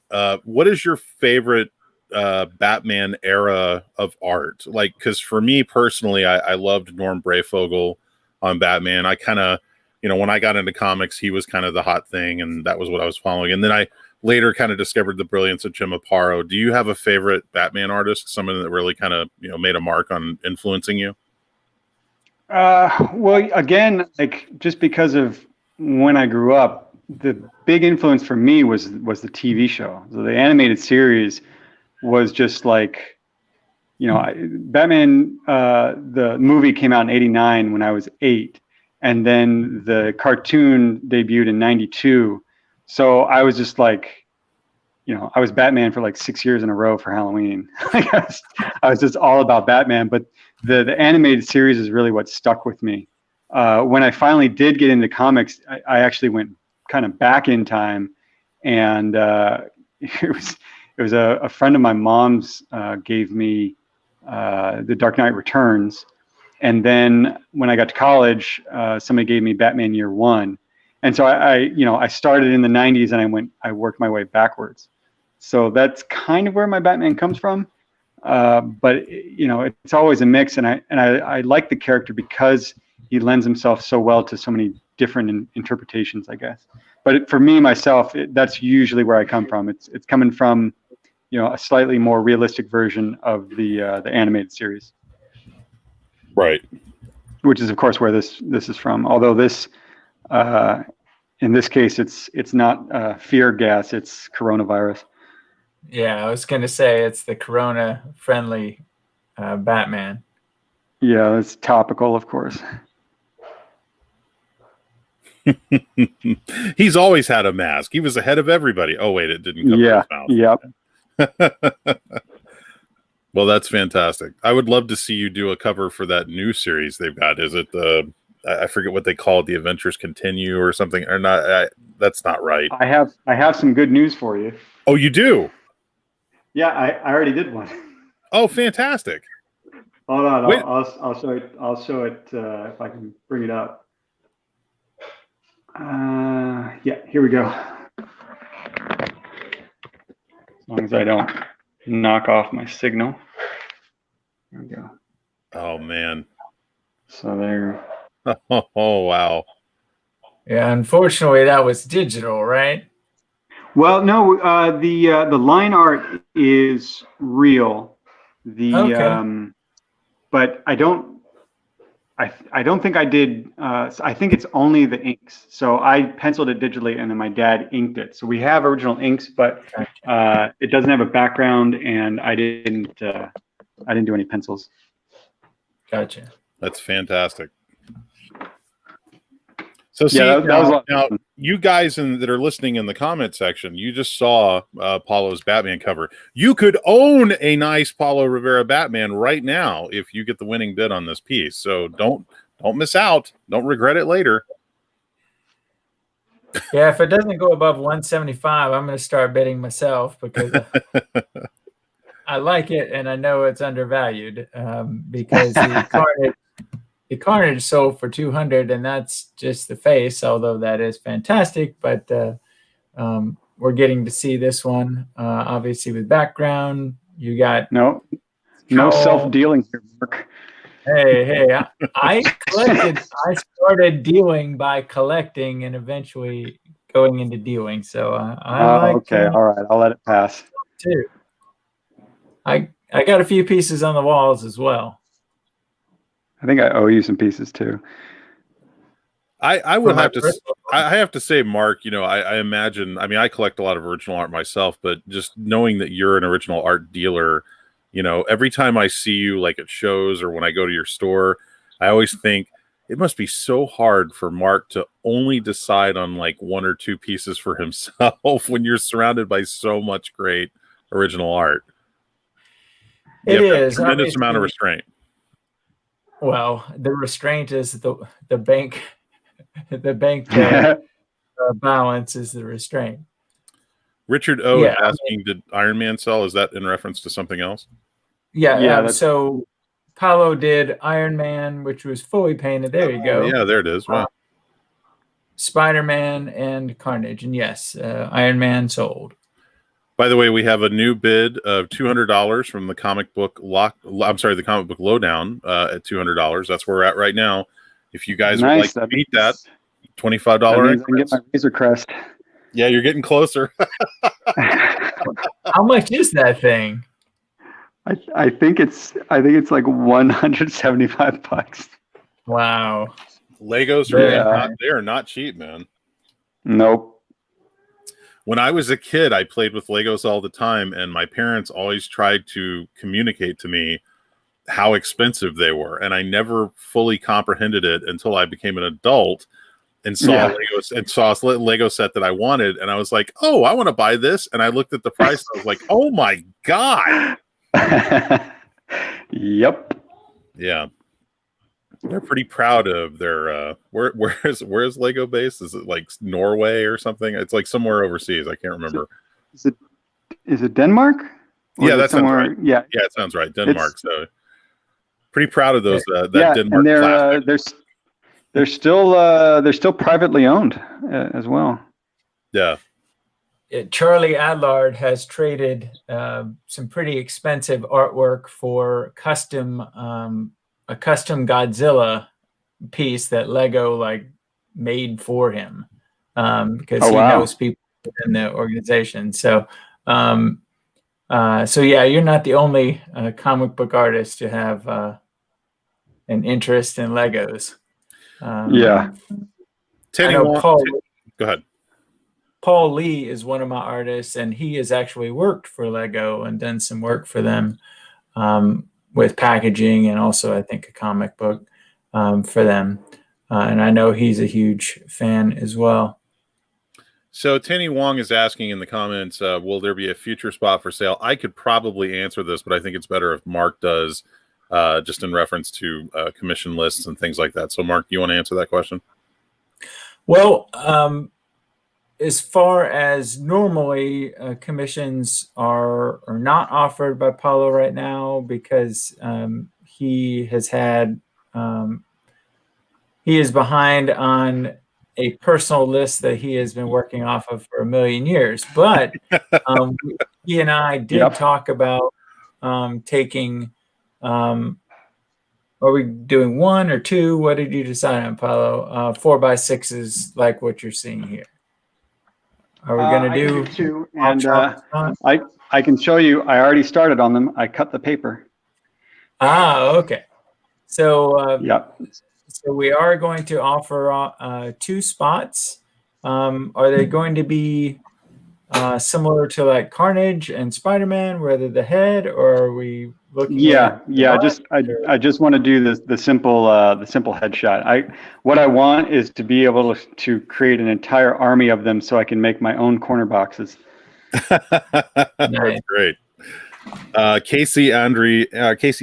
What is your favorite Batman era of art? Like, because for me personally, I loved Norm Brayfogle on Batman. I kind of, when I got into comics, he was kind of the hot thing, and that was what I was following. And then I later kind of discovered the brilliance of Jim Aparo. Do you have a favorite Batman artist, someone that really kind of made a mark on influencing you? Well, again, like just because of when I grew up, the big influence for me was the TV show. So the animated series was just like, Batman, the movie came out in '89 when I was 8, and then the cartoon debuted in '92. So I was just like, I was Batman for like 6 years in a row for Halloween. I was just all about Batman, but the animated series is really what stuck with me. When I finally did get into comics, I actually went kind of back in time, and it was a friend of my mom's gave me The Dark Knight Returns, and then when I got to college, somebody gave me Batman Year One, and so I started in the '90s and I worked my way backwards. So that's kind of where my Batman comes from. But it's always a mix, and I like the character because he lends himself so well to so many different interpretations, I guess. But for me myself, that's usually where I come from. It's coming from a slightly more realistic version of the animated series, right? Which is of course where this is from. Although this in this case it's not fear gas, it's coronavirus. Yeah, I was going to say it's the corona-friendly Batman. Yeah, it's topical, of course. He's always had a mask. He was ahead of everybody. Oh, wait, it didn't cover his mouth. Yep. Well, that's fantastic. I would love to see you do a cover for that new series they've got. Is it I forget what they call it, The Adventures Continue or something, or not? That's not right. I have some good news for you. Oh, you do? Yeah, I already did one. Oh, fantastic! Hold on, I'll show it. I'll show it if I can bring it up. Yeah, here we go. As long as I don't knock off my signal. There we go. Oh man. So there. Oh wow. Yeah, unfortunately, that was digital, right? Well, no, the line art is real. But I don't think I did. I think it's only the inks. So I penciled it digitally, and then my dad inked it. So we have original inks, but it doesn't have a background, and I didn't do any pencils. Gotcha. That's fantastic. So see, that was now you guys that are listening in the comment section, you just saw Paulo's Batman cover. You could own a nice Paolo Rivera Batman right now if you get the winning bid on this piece. So don't miss out. Don't regret it later. Yeah, if it doesn't go above 175, I'm going to start bidding myself because I like it and I know it's undervalued because the Carnage sold for 200, and that's just the face, although that is fantastic. But we're getting to see this one, obviously with background. You got no self-dealing here, Mark. Hey, I collected. I started dealing by collecting, and eventually going into dealing. So okay, all right, I'll let it pass. Too. I got a few pieces on the walls as well. I think I owe you some pieces too. I would have to. I have to say, Mark. I imagine. I mean, I collect a lot of original art myself, but just knowing that you're an original art dealer, every time I see you, like at shows or when I go to your store, I always think it must be so hard for Mark to only decide on like one or two pieces for himself when you're surrounded by so much great original art. It is a tremendous amount of restraint. Well, the restraint is the bank. The bank balance is the restraint. Richard O is asking, did Iron Man sell? Is that in reference to something else? Yeah. So Paolo did Iron Man, which was fully painted. There you go. Yeah, there it is. Wow. Spider-Man and Carnage, and yes, Iron Man sold. By the way, we have a new bid of $200 from the comic book the comic book lowdown at $200. That's where we're at right now. If you guys would like to beat that, $25. I can get my Razor Crest. Yeah, you're getting closer. How much is that thing? I think it's like $175. Wow. Legos are not cheap, man. Nope. When I was a kid, I played with Legos all the time, and my parents always tried to communicate to me how expensive they were, and I never fully comprehended it until I became an adult and saw a Lego set that I wanted, and I was like, "Oh, I want to buy this." And I looked at the price, and I was like, "Oh my god!" Yep. Yeah, they're pretty proud of their. Where's Lego based? Is it like Norway or something? It's like somewhere overseas. I can't remember. Is it Denmark? Yeah, that sounds right. Yeah, it sounds right. Denmark. So pretty proud of those. Denmark. And they're still privately owned as well. Yeah. Charlie Adlard has traded some pretty expensive artwork for a custom Godzilla piece that Lego made for him because he knows people in the organization. So, you're not the only comic book artist to have an interest in Legos. Yeah. Go ahead. Paul Lee is one of my artists, and he has actually worked for Lego and done some work for them with packaging and also, I think, a comic book for them. And I know he's a huge fan as well. So Tanny Wong is asking in the comments, will there be a future spot for sale? I could probably answer this, but I think it's better if Mark does, just in reference to commission lists and things like that. So Mark, you want to answer that question? Well, as far as normally commissions are not offered by Paolo right now because he has had he is behind on a personal list that he has been working off of for a million years. But he and I did talk about taking. Are we doing one or two? What did you decide on, Paolo? 4x6s, like what you're seeing here. Are we going to do two? And I can show you. I already started on them. I cut the paper. Okay. So yep. So we are going to offer 2 spots. Are they going to be similar to like Carnage and Spider-Man, whether the head, or are we looking? I just want to do the simple headshot. What I want is to be able to create an entire army of them so I can make my own corner boxes. That's great. Casey Andre, I guess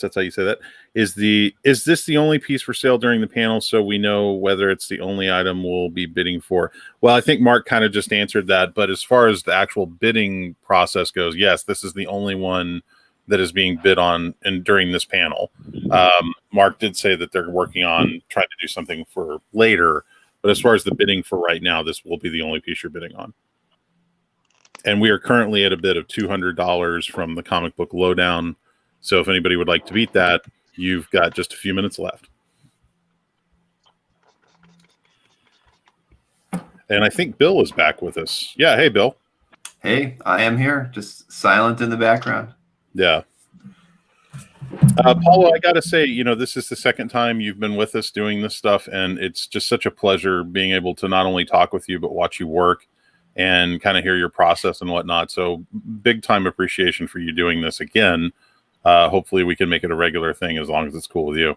that's how you say that. Is this the only piece for sale during the panel, so we know whether it's the only item we'll be bidding for? Well, I think Mark kind of just answered that, but as far as the actual bidding process goes, yes, this is the only one that is being bid on during this panel. Mark did say that they're working on trying to do something for later, but as far as the bidding for right now, this will be the only piece you're bidding on. And we are currently at a bid of $200 from the comic book lowdown. So if anybody would like to beat that, you've got just a few minutes left. And I think Bill is back with us. Yeah. Hey, Bill. Hey, I am here. Just silent in the background. Yeah. Paulo, I got to say, this is the second time you've been with us doing this stuff, and it's just such a pleasure being able to not only talk with you, but watch you work and kind of hear your process and whatnot. So big time appreciation for you doing this again. Hopefully we can make it a regular thing as long as it's cool with you.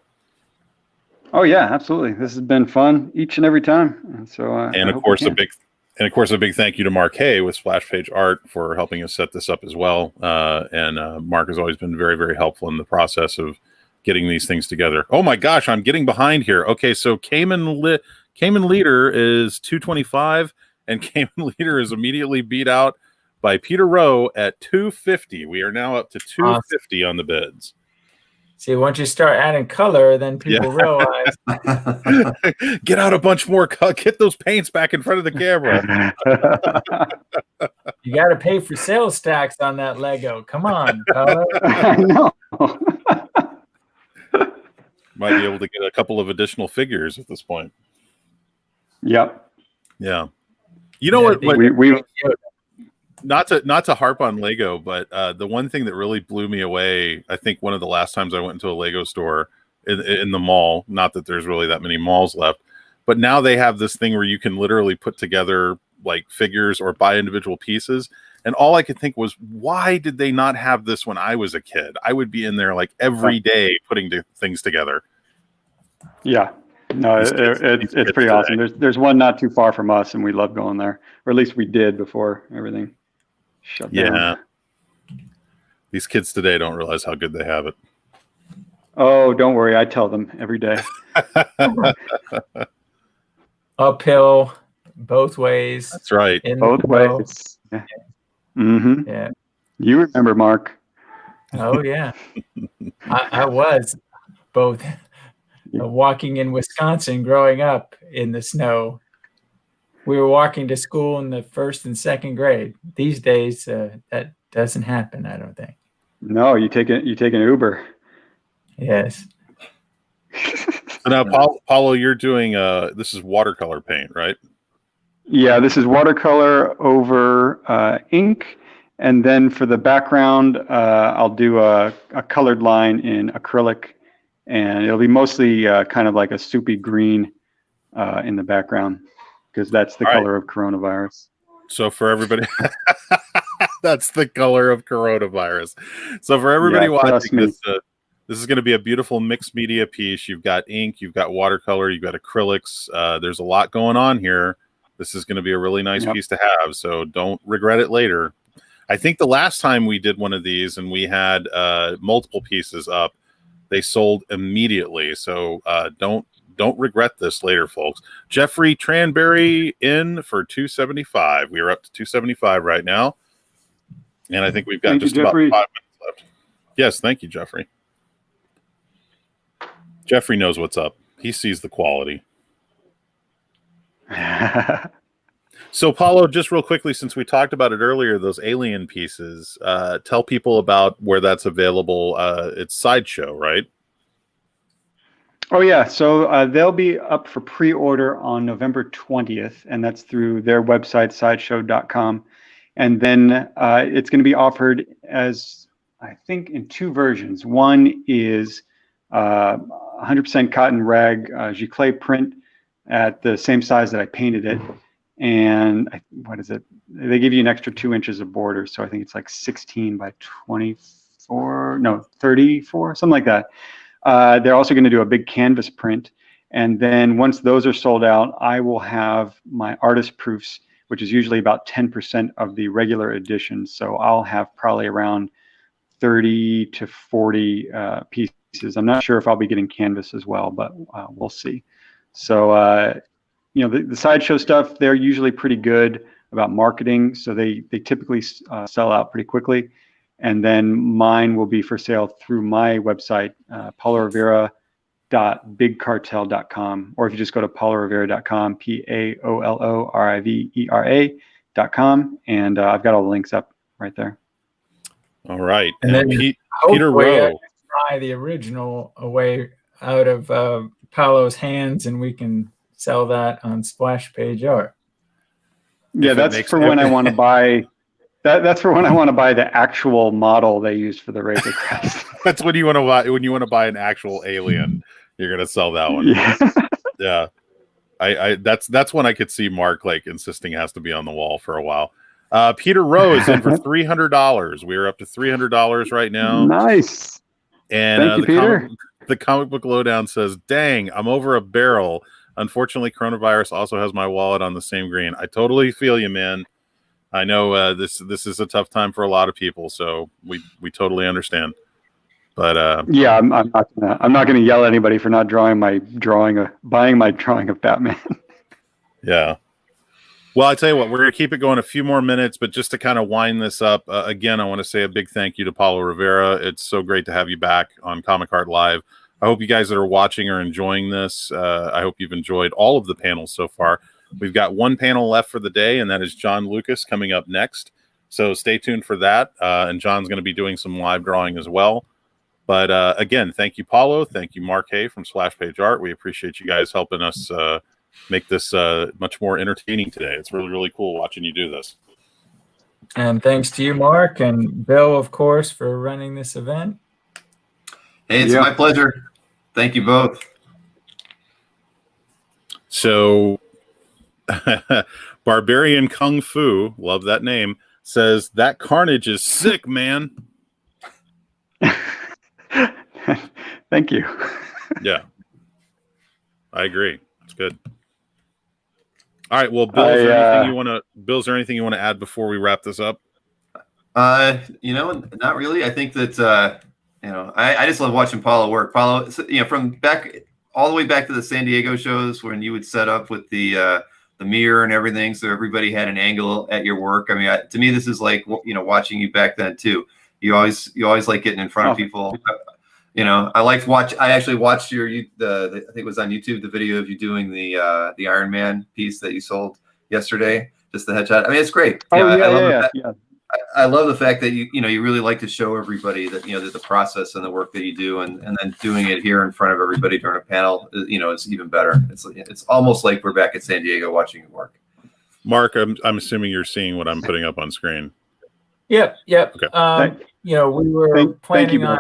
Oh yeah, absolutely. This has been fun each and every time. And so, and of course, a big thank you to Mark Hay with Splash Page Art for helping us set this up as well. Mark has always been very, very helpful in the process of getting these things together. Oh my gosh, I'm getting behind here. Okay, so Cayman Leader is 225, and Cayman Leader is immediately beat out by Peter Rowe at 250. We are now up to 250 on the bids. See, once you start adding color, then people realize. Get out a bunch more. Get those paints back in front of the camera. You got to pay for sales tax on that Lego. Come on, color. I know. Might be able to get a couple of additional figures at this point. Yep. Yeah. You know what? We not to harp on Lego, but the one thing that really blew me away, I think one of the last times I went into a Lego store in the mall, not that there's really that many malls left, but now they have this thing where you can literally put together like figures or buy individual pieces. And all I could think was, why did they not have this when I was a kid? I would be in there like every day putting things together. Yeah. No, it's pretty awesome. There's one not too far from us, and we love going there, or at least we did before everything shut down. Yeah. These kids today don't realize how good they have it. Oh, don't worry. I tell them every day. Uphill, both ways. That's right. Both ways. Yeah. Mm-hmm. Yeah. You remember, Mark. Oh, yeah. I was both walking in Wisconsin growing up in the snow. We were walking to school in the 1st and 2nd grade. These days, that doesn't happen, I don't think. No, you take an Uber. Yes. So now, Paulo, you're doing this is watercolor paint, right? Yeah, this is watercolor over ink, and then for the background, I'll do a colored line in acrylic, and it'll be mostly kind of like a soupy green in the background, because that's the color of coronavirus. So for everybody, that's the color of coronavirus. So for everybody watching this, this is going to be a beautiful mixed media piece. You've got ink, you've got watercolor, you've got acrylics. There's a lot going on here. This is going to be a really nice piece to have. So don't regret it later. I think the last time we did one of these and we had multiple pieces up, they sold immediately. So don't regret this later, folks. Jeffrey Tranberry in for 275. We are up to 275 right now. And I think we've got just about 5 minutes left. Yes, thank you, Jeffrey. Jeffrey knows what's up. He sees the quality. So, Paulo, just real quickly, since we talked about it earlier, those alien pieces, tell people about where that's available. It's Sideshow, right? Oh, yeah. So they'll be up for pre-order on November 20th, and that's through their website, sideshow.com. And then it's going to be offered as, I think, in 2 versions. One is 100% cotton rag giclée print at the same size that I painted it. And what is it? They give you an extra 2 inches of border. So I think it's like 16 by 24, no, 34, something like that. They're also going to do a big canvas print. And then once those are sold out, I will have my artist proofs, which is usually about 10% of the regular edition. So I'll have probably around 30 to 40 pieces. I'm not sure if I'll be getting canvas as well, but we'll see. So, the Sideshow stuff, they're usually pretty good about marketing. So they typically sell out pretty quickly. And then mine will be for sale through my website, paolorivera.bigcartel.com. Or if you just go to paolorivera.com, paolorivera.com. And I've got all the links up right there. All right. And then Peter Rowe. Buy the original away out of Paolo's hands, and we can sell that on Splash Page Art. Yeah, that's for when I want to buy. That's for when I want to buy the actual model they used for the Razor Crest. That's when you want to buy an actual alien. You're gonna sell that one. Yeah. That's when I could see Mark like insisting it has to be on the wall for a while. Peter Rowe is in for $300. We're up to $300 right now. Nice. And thank you, Peter. The comic book lowdown says, "Dang, I'm over a barrel. Unfortunately, coronavirus also has my wallet on the same green." I totally feel you, man. I know this is a tough time for a lot of people, so we totally understand. But yeah, I'm not gonna yell at anybody for not buying my drawing of Batman. Yeah. Well, I tell you what, we're going to keep it going a few more minutes, but just to kind of wind this up, again, I want to say a big thank you to Paolo Rivera. It's so great to have you back on Comic Art Live. I hope you guys that are watching are enjoying this. I hope you've enjoyed all of the panels so far. We've got one panel left for the day, and that is John Lucas coming up next. So stay tuned for that. And John's going to be doing some live drawing as well. But again, thank you, Paolo. Thank you, Mark Hay from Splash Page Art. We appreciate you guys helping us make this much more entertaining today. It's really, really cool watching you do this. And thanks to you, Mark, and Bill, of course, for running this event. Hey, it's my pleasure. Thank you both. So, Barbarian Kung Fu, love that name, says, "That Carnage is sick, man." Thank you. Yeah, I agree. It's good. All right. Well, Bill, is there anything you want to add before we wrap this up? Not really. I think that I just love watching Paolo work. Paolo, from back all the way back to the San Diego shows when you would set up with the mirror and everything, so everybody had an angle at your work. I mean, to me, this is like watching you back then too. You always like getting in front of people. I actually watched I think it was on YouTube, the video of you doing the Iron Man piece that you sold yesterday, just the headshot. I mean, it's great. I love the fact that you really like to show everybody that the process and the work that you do, and then doing it here in front of everybody during a panel, it's even better. It's almost like we're back at San Diego watching you work. Mark, I'm assuming you're seeing what I'm putting up on screen. Yep. Okay. We were planning on.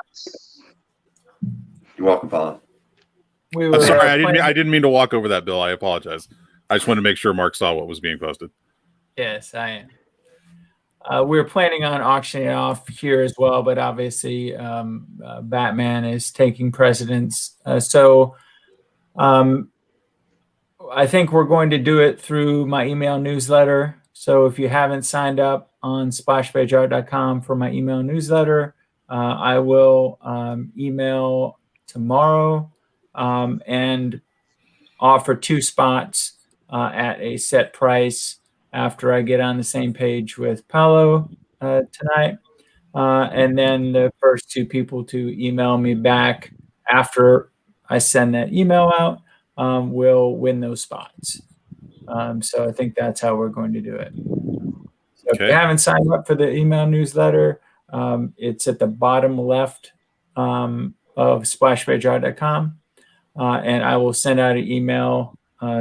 You're welcome, Paolo. I'm sorry, I didn't mean to walk over that, Bill. I apologize. I just wanted to make sure Mark saw what was being posted. Yes, I am. We're planning on auctioning it off here as well, but obviously Batman is taking precedence. So I think we're going to do it through my email newsletter. So if you haven't signed up on splashpageart.com for my email newsletter, I will email tomorrow and offer 2 spots at a set price after I get on the same page with Paolo tonight. And then the first 2 people to email me back after I send that email out will win those spots. So I think that's how we're going to do it. So if you haven't signed up for the email newsletter, it's at the bottom left of splashpageart.com, and I will send out an email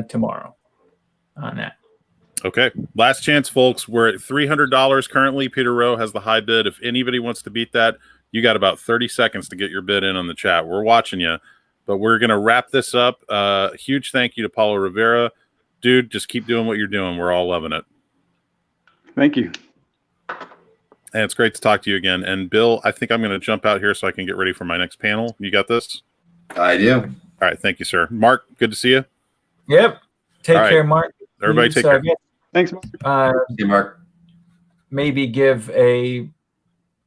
tomorrow on that. Okay. Last chance, folks. We're at $300 currently. Peter Rowe has the high bid. If anybody wants to beat that, you got about 30 seconds to get your bid in on the chat. We're watching you, but we're going to wrap this up. Huge thank you to Paolo Rivera. Dude, just keep doing what you're doing. We're all loving it. Thank you. And it's great to talk to you again. And Bill, I think I'm going to jump out here so I can get ready for my next panel. You got this? I do. All right. Thank you, sir. Mark, good to see you. Yep. Take care, Mark. Everybody take care. Thanks, Mark. See you, Mark. Maybe give a,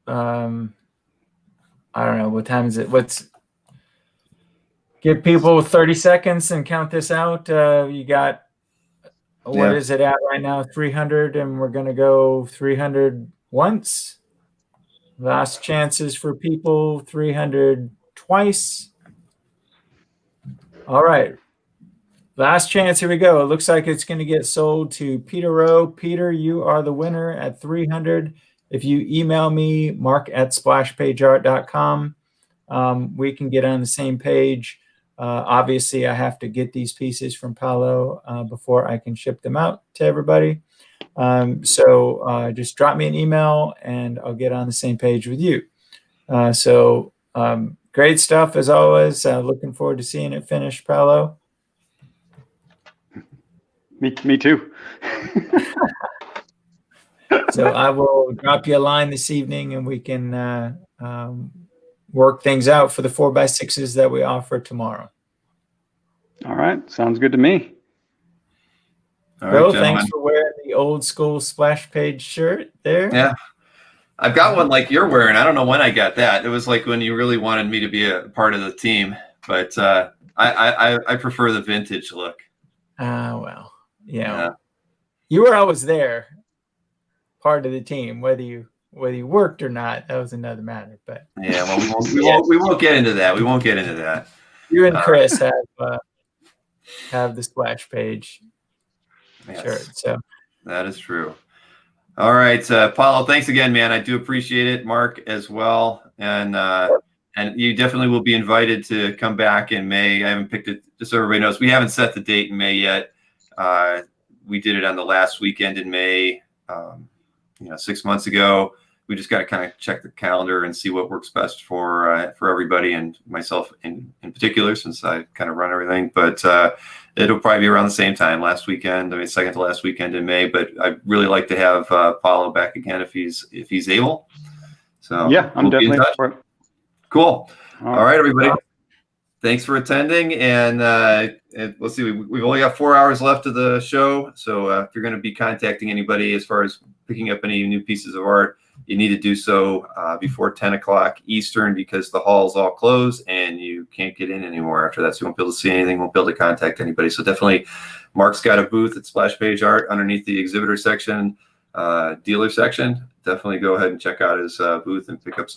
I don't know, what time is it? Give people 30 seconds and count this out. You got, what is it at right now? 300, and we're going to go 300 once. Last chances for people, 300 twice. All right. Last chance. Here we go. It looks like it's going to get sold to Peter Rowe. Peter, you are the winner at 300. If you email me, mark@splashpageart.com, we can get on the same page. Obviously, I have to get these pieces from Paolo before I can ship them out to everybody. So just drop me an email and I'll get on the same page with you. Great stuff as always. Looking forward to seeing it finished, Paolo. Me too. So I will drop you a line this evening and we can work things out for the 4x6s that we offer tomorrow. All right. Sounds good to me. All Bill, right, gentlemen. thanks for wearing the old school splash page shirt there. Yeah. I've got one like you're wearing. I don't know when I got that. It was like when you really wanted me to be a part of the team, but I prefer the vintage look. Well, yeah. You were always there, part of the team, whether you worked or not. That was another matter. But yeah, well, we won't get into that. We won't get into that. You and Chris have the splash page shirt. So that is true. All right, Paolo, thanks again, man. I do appreciate it. Mark as well, and you definitely will be invited to come back in May. I haven't picked it, just so everybody knows. We haven't set the date in May yet. We did it on the last weekend in May, 6 months ago. We just got to kind of check the calendar and see what works best for everybody, and myself in particular, since I kind of run everything. But it'll probably be around the same time, last weekend. I mean, second to last weekend in May. But I'd really like to have Paolo back again if he's able. So yeah, I'm definitely up for it. Cool. All right, everybody. Thanks for attending, and let's see. We've only got 4 hours left of the show, so if you're going to be contacting anybody as far as picking up any new pieces of art, you need to do so before 10 o'clock Eastern, because the hall's all closed and you can't get in anymore after that. So you won't be able to see anything, won't be able to contact anybody. So definitely, Mark's got a booth at Splash Page Art underneath the exhibitor section, dealer section. Definitely go ahead and check out his booth and pick up some